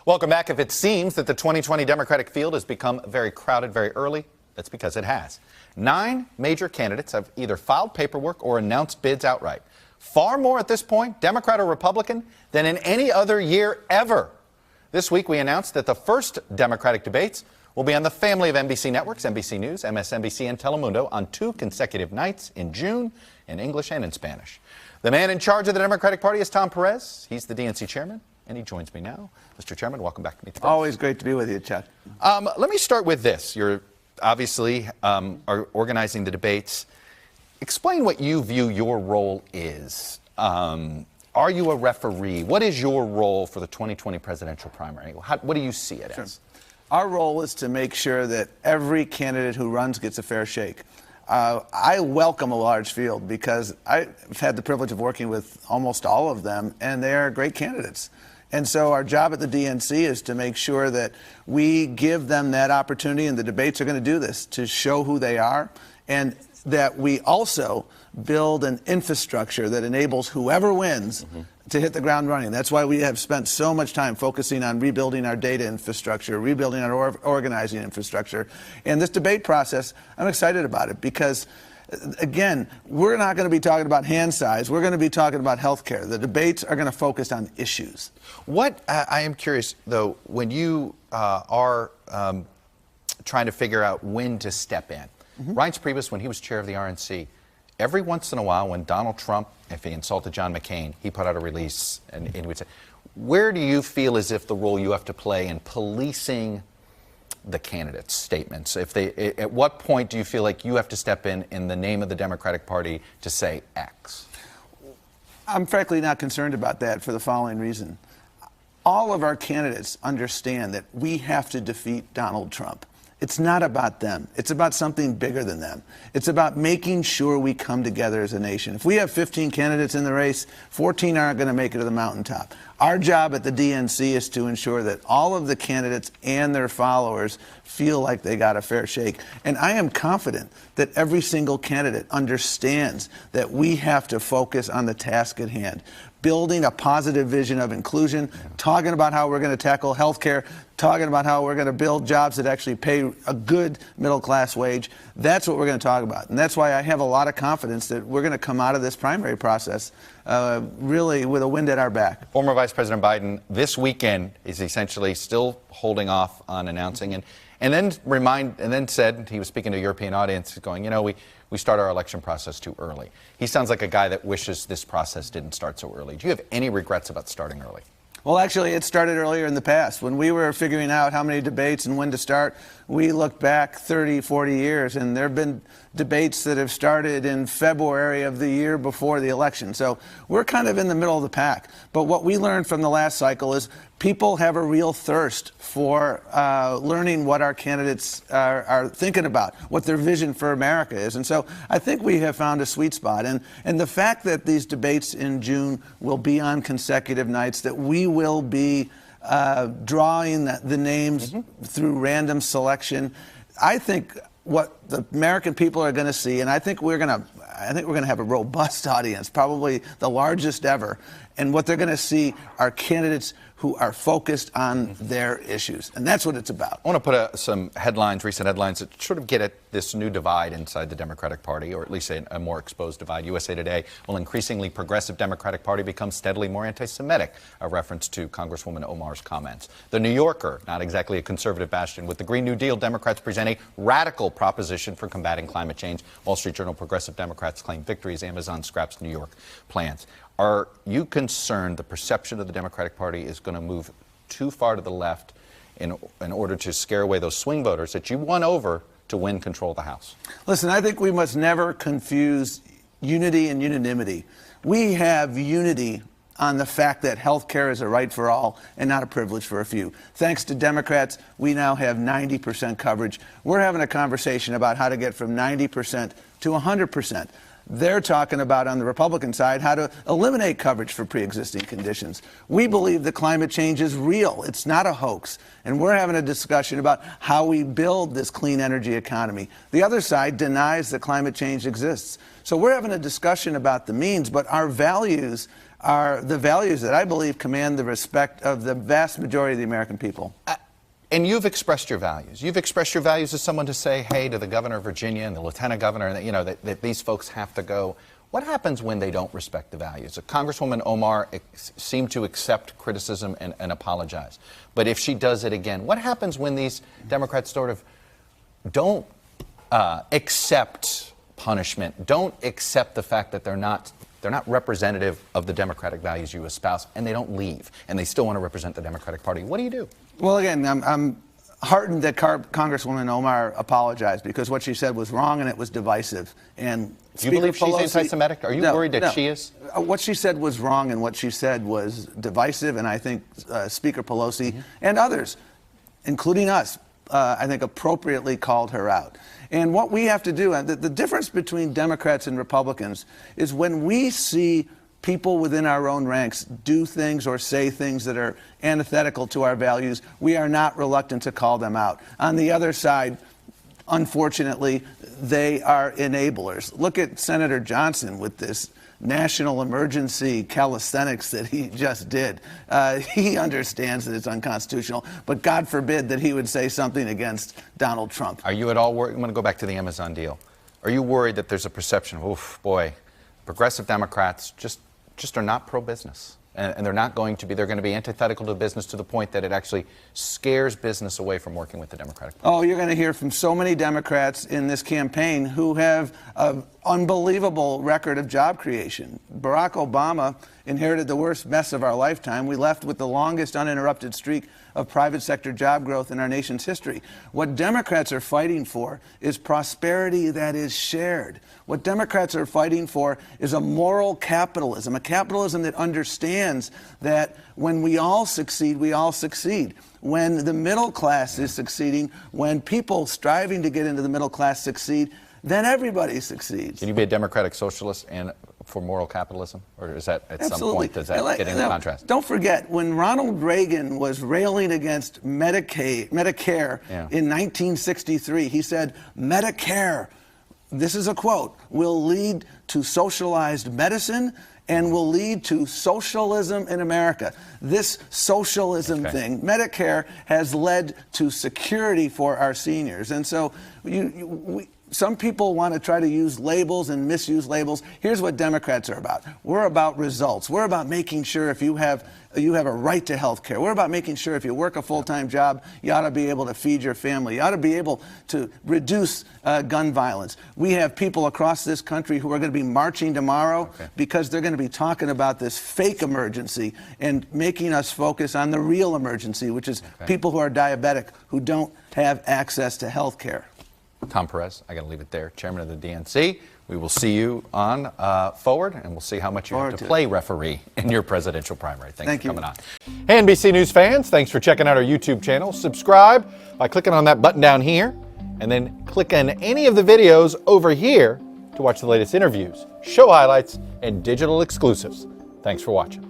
Welcome back. If it seems that the 2020 Democratic field has become very crowded very early, that's because it has. 9 major candidates have either filed paperwork or announced bids outright. Far more at this point, Democrat or Republican, than in any other year ever. This week we announced that the first Democratic debates will be on the family of NBC networks, NBC News, MSNBC, and Telemundo on 2 consecutive nights in June, in English and in Spanish. The man in charge of the Democratic Party is Tom Perez. He's the DNC chairman, and he joins me now. Mr. Chairman, welcome back to Meet the Press. Always great to be with you, Chuck. Let me start with this. You're obviously are organizing the debates. Explain what you view your role is. Are you a referee? What is your role for the 2020 presidential primary? What do you see it as? Our role is to make sure that every candidate who runs gets a fair shake. I welcome a large field because I've had the privilege of working with almost all of them, and they are great candidates. And so our job at the DNC is to make sure that we give them that opportunity, and the debates are going to do this, to show who they are, and that we also build an infrastructure that enables whoever wins to hit the ground running. That's why we have spent so much time focusing on rebuilding our data infrastructure, rebuilding our organizing infrastructure. And this debate process, I'm excited about it because, again, we're not going to be talking about hand size. We're going to be talking about health care. The debates are going to focus on issues. What I am curious, though, when you are trying to figure out when to step in. Reince Priebus, when he was chair of the RNC, every once in a while when Donald Trump, if he insulted John McCain, he put out a release and he would say, where do you feel as if the role you have to play in policing the candidates' statements? At what point do you feel like you have to step in the name of the Democratic Party to say X? I'm frankly not concerned about that for the following reason. All of our candidates understand that we have to defeat Donald Trump. It's not about them. It's about something bigger than them. It's about making sure we come together as a nation. If we have 15 candidates in the race, 14 aren't going to make it to the mountaintop. Our job at the DNC is to ensure that all of the candidates and their followers feel like they got a fair shake. And I am confident that every single candidate understands that we have to focus on the task at hand. Building a positive vision of inclusion, talking about how we're going to tackle health care, talking about how we're going to build jobs that actually pay a good middle-class wage. That's what we're going to talk about. And that's why I have a lot of confidence that we're going to come out of this primary process really with a wind at our back. Former Vice President Biden this weekend is essentially still holding off on announcing and then said, he was speaking to a European audience, going, you know, we start our election process too early. He sounds like a guy that wishes this process didn't start so early. Do you have any regrets about starting early? Well, actually, it started earlier in the past. When we were figuring out how many debates and when to start, we looked back 30, 40 years, and there have been debates that have started in February of the year before the election. So we're kind of in the middle of the pack. But what we learned from the last cycle is people have a real thirst for learning what our candidates are thinking about, what their vision for America is. And so I think we have found a sweet spot. And the fact that these debates in June will be on consecutive nights, that we will be drawing the names through random selection, I think what the American people are going to see, and I think we're going to have a robust audience, probably the largest ever. And what they're going to see are candidates who are focused on their issues. And that's what it's about. I want to put some headlines, recent headlines, that sort of get at this new divide inside the Democratic Party, or at least a more exposed divide. USA Today, will increasingly progressive Democratic Party become steadily more anti-Semitic, a reference to Congresswoman Omar's comments. The New Yorker, not exactly a conservative bastion, with the Green New Deal, Democrats present a radical proposition for combating climate change. Wall Street Journal, progressive Democrats claim victory as Amazon scraps New York plans. Are you concerned the perception of the Democratic Party is going to move too far to the left in order to scare away those swing voters that you won over to win control of the House? Listen, I think we must never confuse unity and unanimity. We have unity on the fact that health care is a right for all and not a privilege for a few. Thanks to Democrats, we now have 90% coverage. We're having a conversation about how to get from 90% to 100%. They're talking about, on the Republican side, how to eliminate coverage for pre-existing conditions. We believe that climate change is real. It's not a hoax. And we're having a discussion about how we build this clean energy economy. The other side denies that climate change exists. So we're having a discussion about the means, but our values are the values that I believe command the respect of the vast majority of the American people. And you've expressed your values. You've expressed your values as someone to say, hey, to the governor of Virginia and the lieutenant governor, that these folks have to go. What happens when they don't respect the values? Congresswoman Omar seemed to accept criticism and apologize. But if she does it again, what happens when these Democrats sort of don't accept punishment, don't accept the fact that they're not representative of the democratic values you espouse, and they don't leave, and they still want to represent the Democratic Party? What do you do? Well, again, I'm heartened that Congresswoman Omar apologized, because what she said was wrong and it was divisive. And do you believe she's anti-Semitic? Are you worried that she is? What she said was wrong, and what she said was divisive, and I think Speaker Pelosi and others, including us, I think appropriately called her out. And what we have to do, and the difference between Democrats and Republicans, is when we see people within our own ranks do things or say things that are antithetical to our values, we are not reluctant to call them out. On the other side, unfortunately, they are enablers. Look at Senator Johnson with this national emergency calisthenics that he just did. He understands that it's unconstitutional, but God forbid that he would say something against Donald Trump. Are you at all worried? I'm going to go back to the Amazon deal. Are you worried that there's a perception of, oof, boy, progressive Democrats just are not pro-business, and they're going to be antithetical to business to the point that it actually scares business away from working with the Democratic Party? Oh, you're going to hear from so many Democrats in this campaign who have an unbelievable record of job creation. Barack Obama inherited the worst mess of our lifetime. We left with the longest uninterrupted streak of private sector job growth in our nation's history. What Democrats are fighting for is prosperity that is shared. What Democrats are fighting for is a moral capitalism, a capitalism that understands that when we all succeed, we all succeed. When the middle class is succeeding, when people striving to get into the middle class succeed, then everybody succeeds. Can you be a democratic socialist and for moral capitalism? Or is that at some point, does that get into contrast? Don't forget, when Ronald Reagan was railing against Medicare in 1963, he said, Medicare, this is a quote, will lead to socialized medicine and will lead to socialism in America. This socialism thing, Medicare, has led to security for our seniors. And so some people want to try to use labels and misuse labels. Here's what Democrats are about. We're about results. We're about making sure if you have a right to health care. We're about making sure if you work a full-time job, you ought to be able to feed your family. You ought to be able to reduce gun violence. We have people across this country who are going to be marching tomorrow because they're going to be talking about this fake emergency and making us focus on the real emergency, which is people who are diabetic, who don't have access to health care. Tom Perez, I got to leave it there, chairman of the DNC. We will see you on Forward, and we'll see how much you have to play referee in your presidential primary. Thanks for coming on. Hey, NBC News fans, thanks for checking out our YouTube channel. Subscribe by clicking on that button down here, and then click on any of the videos over here to watch the latest interviews, show highlights, and digital exclusives. Thanks for watching.